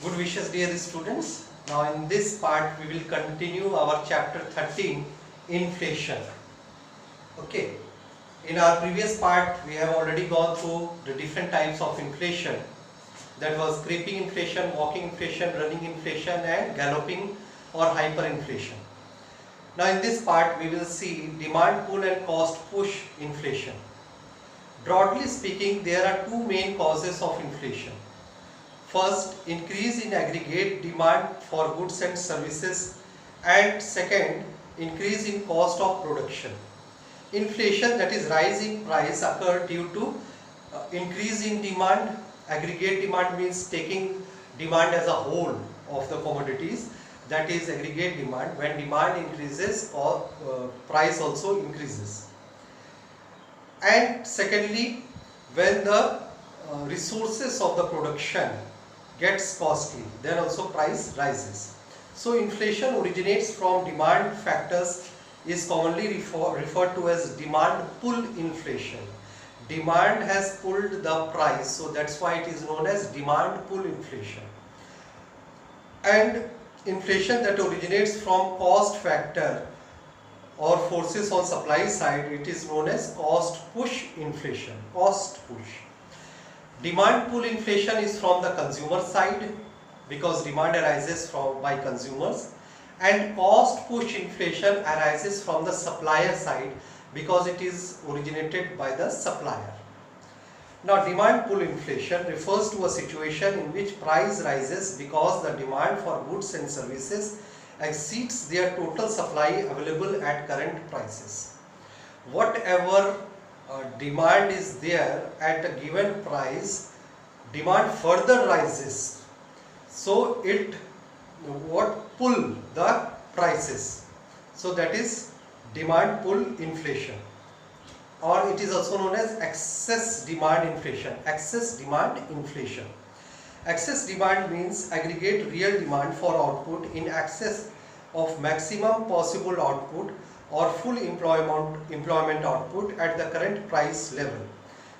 Good wishes, dear students. Now in this part we will continue our chapter 13, inflation. Okay. In our previous part we have already gone through the different types of inflation. That was creeping inflation, walking inflation, running inflation and galloping or hyperinflation. Now in this part we will see demand pull and cost push inflation. Broadly speaking, there are two main causes of inflation. First, increase in aggregate demand for goods and services, and second, increase in cost of production. Inflation, that is rise in price, occur due to increase in demand. Aggregate demand means taking demand as a whole of the commodities, that is aggregate demand. When demand increases, or price also increases. And secondly, when the resources of the production gets costly, then also price rises. So inflation originates from demand factors, is commonly referred to as demand pull inflation. Demand has pulled the price, so that's why it is known as demand pull inflation. And inflation that originates from cost factor or forces on supply side, it is known as cost push inflation. Cost push. Demand pull inflation is from the consumer side because demand arises by consumers, and cost push inflation arises from the supplier side because it is originated by the supplier. Now demand pull inflation refers to a situation in which price rises because the demand for goods and services exceeds their total supply available at current prices. Whatever demand is there at a given price, demand further rises, so it pull the prices. So that is demand pull inflation, or it is also known as excess demand inflation. Excess demand inflation. Excess demand means aggregate real demand for output in excess of maximum possible output or full employment output at the current price level.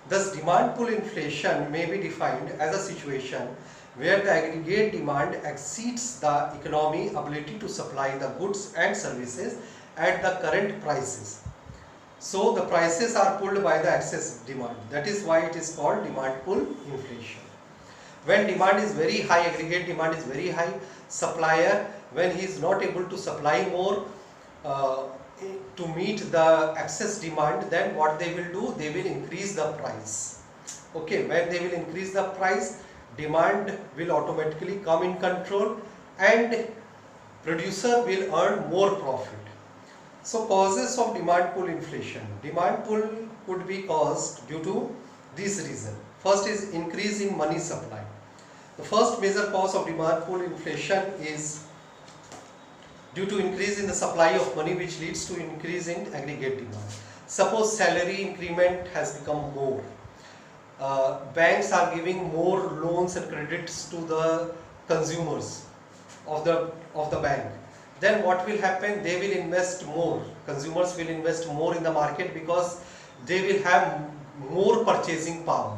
Thus, demand pull inflation may be defined as a situation where the aggregate demand exceeds the economy's ability to supply the goods and services at the current prices. So, the prices are pulled by the excess demand. That is why it is called demand pull inflation. When demand is very high, aggregate demand is very high, supplier, when he is not able to supply more to meet the excess demand, then what they will do, they will increase the price. Okay, when they will increase the price, demand will automatically come in control and producer will earn more profit. So causes of demand pull inflation. Demand pull could be caused due to this reason. First is increase in money supply. The first major cause of demand pull inflation is due to increase in the supply of money, which leads to increase in aggregate demand. Suppose salary increment has become more. Banks are giving more loans and credits to the consumers of the bank. Then what will happen? They will invest more. Consumers will invest more in the market because they will have more purchasing power,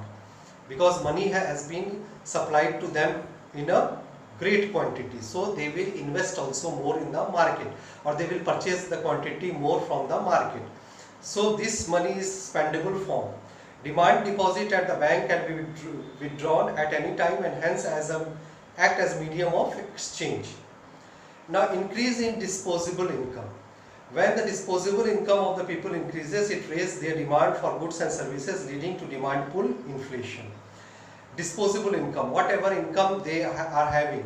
because money has been supplied to them in a great quantity. So they will invest also more in the market, or they will purchase the quantity more from the market. So this money is spendable form. Demand deposit at the bank can be withdrawn at any time and hence act as medium of exchange. Now increase in disposable income. When the disposable income of the people increases, it raises their demand for goods and services, leading to demand pull inflation. Disposable income, whatever income they are having,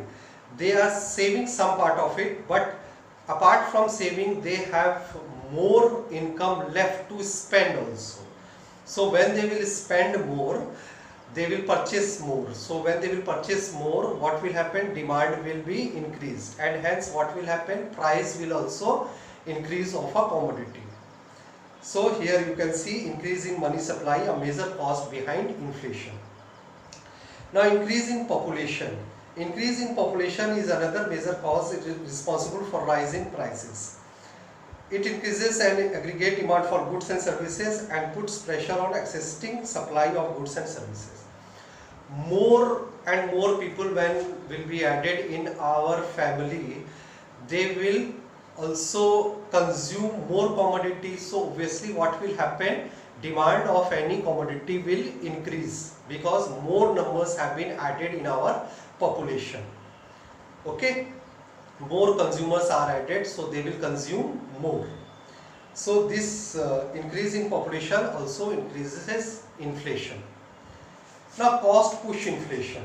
they are saving some part of it, but apart from saving, they have more income left to spend also. So when they will spend more, they will purchase more. So when they will purchase more, what will happen? Demand will be increased, and hence what will happen? Price will also increase of a commodity. So here you can see increase in money supply, a major cause behind inflation. Now increase in population. Increase in population is another major cause. It is responsible for rise in prices. It increases an aggregate demand for goods and services and puts pressure on existing supply of goods and services. More and more people when will be added in our family, they will also consume more commodities. So obviously what will happen, demand of any commodity will increase because more numbers have been added in our population. Okay, more consumers are added, so they will consume more. So this increase in population also increases inflation. Now cost push inflation.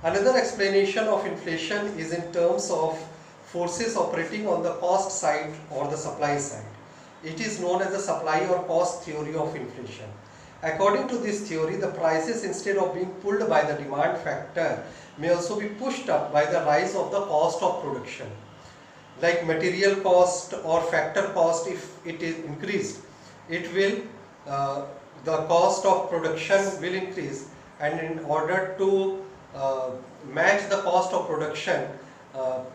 Another explanation of inflation is in terms of forces operating on the cost side or the supply side. It is known as the supply or cost theory of inflation. According to this theory, the prices, instead of being pulled by the demand factor, may also be pushed up by the rise of the cost of production. Like material cost or factor cost, if it is increased, it will the cost of production will increase, and in order to match the cost of production,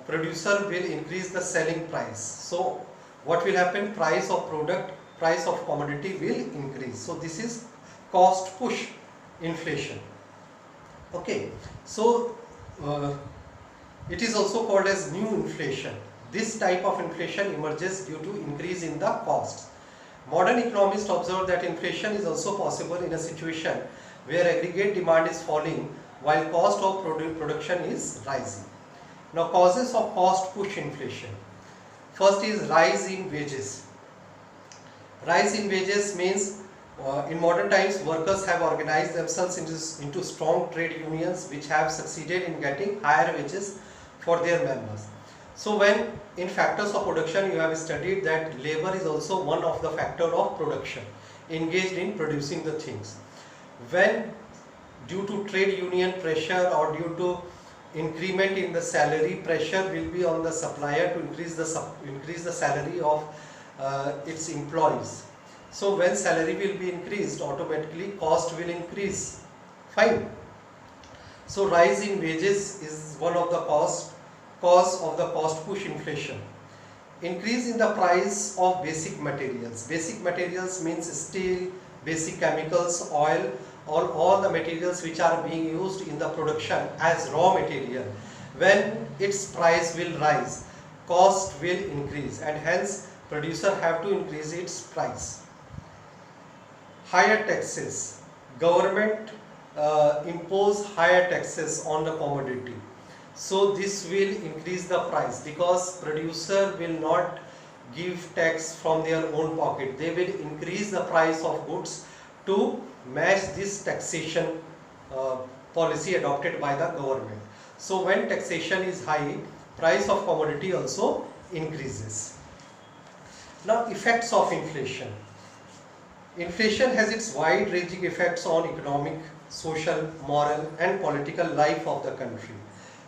producer will increase the selling price. So what will happen, price of product, price of commodity will increase. So this is cost push inflation. Okay, so it is also called as new inflation. This type of inflation emerges due to increase in the costs. Modern economists observe that inflation is also possible in a situation where aggregate demand is falling while cost of production is rising. Now causes of cost push inflation. First is rise in wages. Rise in wages means in modern times workers have organized themselves into strong trade unions which have succeeded in getting higher wages for their members. So when in factors of production you have studied that labor is also one of the factor of production engaged in producing the things. When due to trade union pressure or due to increment in the salary, pressure will be on the supplier to increase the salary of its employees. So when salary will be increased, automatically cost will increase. Fine. So rise in wages is one of the cause of the cost push inflation. Increase in the price of basic materials. Basic materials means steel, basic chemicals, oil, all the materials which are being used in the production as raw material. When its price will rise, cost will increase, and hence producer have to increase its price. Higher taxes. Government impose higher taxes on the commodity. So this will increase the price because producer will not give tax from their own pocket. They will increase the price of goods to match this taxation policy adopted by the government. So when taxation is high, price of commodity also increases. Now effects of inflation. Inflation has its wide-ranging effects on economic, social, moral and political life of the country.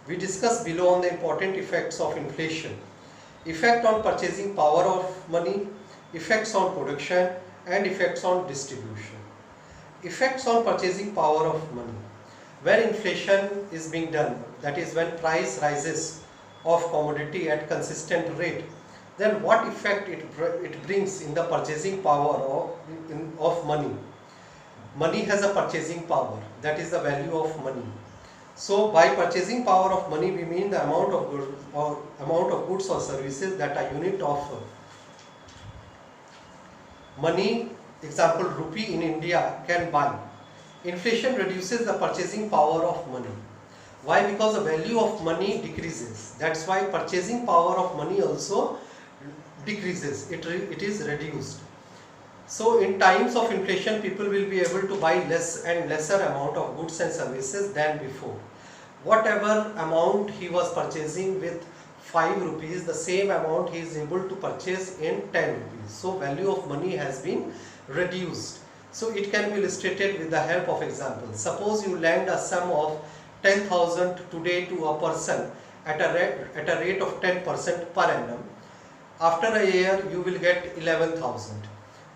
We discuss below on the important effects of inflation. Effect on purchasing power of money, effects on production and effects on distribution. Effects on purchasing power of money. When inflation is being done, that is when price rises of commodity at consistent rate, then what effect it brings in the purchasing power of money. Money has a purchasing power, that is the value of money. So by purchasing power of money we mean the amount of goods or services that a unit of money, example rupee in India, can buy. Inflation reduces the purchasing power of money. Why? Because the value of money decreases. That's why purchasing power of money also decreases. It is reduced. So in times of inflation, people will be able to buy less and lesser amount of goods and services than before. Whatever amount he was purchasing with 5 rupees, the same amount he is able to purchase in 10 rupees. So value of money has been reduced. So it can be illustrated with the help of examples. Suppose you lend a sum of 10,000 today to a person at a rate of 10% per annum. After a year you will get 11,000.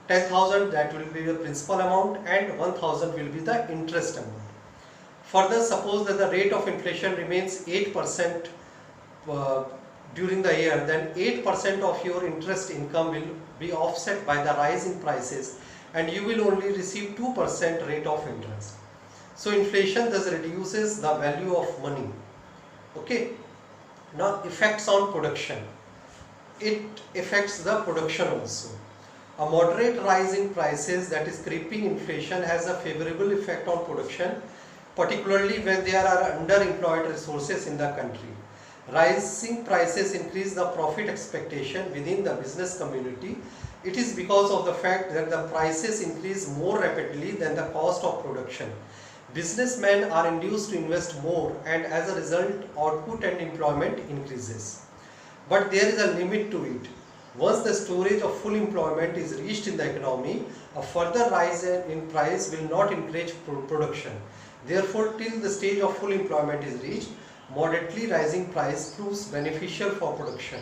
10,000, that will be the principal amount and 1,000 will be the interest amount. Further, suppose that the rate of inflation remains 8% during the year, then 8% of your interest income will be offset by the rise in prices and you will only receive 2% rate of interest. So inflation thus reduces the value of money. Okay. Now effects on production. It affects the production also. A moderate rise in prices, that is creeping inflation, has a favorable effect on production, particularly when there are underemployed resources in the country. Rising prices increase the profit expectation within the business community. It is because of the fact that the prices increase more rapidly than the cost of production. Businessmen are induced to invest more, and as a result output and employment increases. But there is a limit to it. Once the stage of full employment is reached in the economy, a further rise in price will not encourage production. Therefore, till the stage of full employment is reached, moderately rising price proves beneficial for production.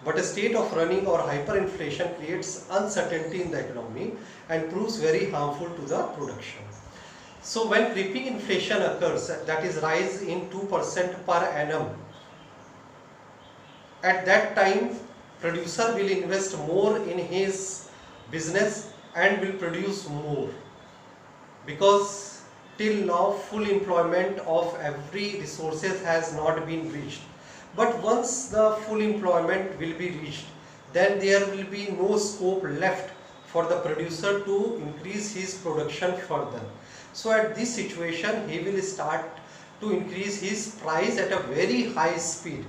But a state of running or hyperinflation creates uncertainty in the economy and proves very harmful to the production. So when creeping inflation occurs, that is rise in 2% per annum, at that time producer will invest more in his business and will produce more, because till now full employment of every resources has not been reached. But once the full employment will be reached, then there will be no scope left for the producer to increase his production further. So at this situation he will start to increase his price at a very high speed,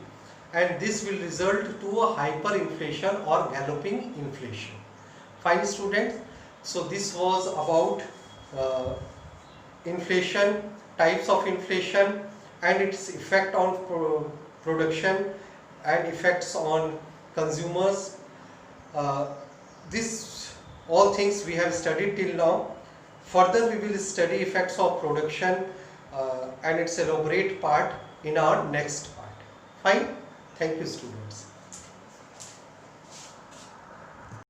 and this will result to a hyperinflation or galloping inflation. Fine students, so this was about inflation, types of inflation and its effect on production and effects on consumers. This all things we have studied till now. Further we will study effects of production and its elaborate part in our next part. Fine. Thank you students.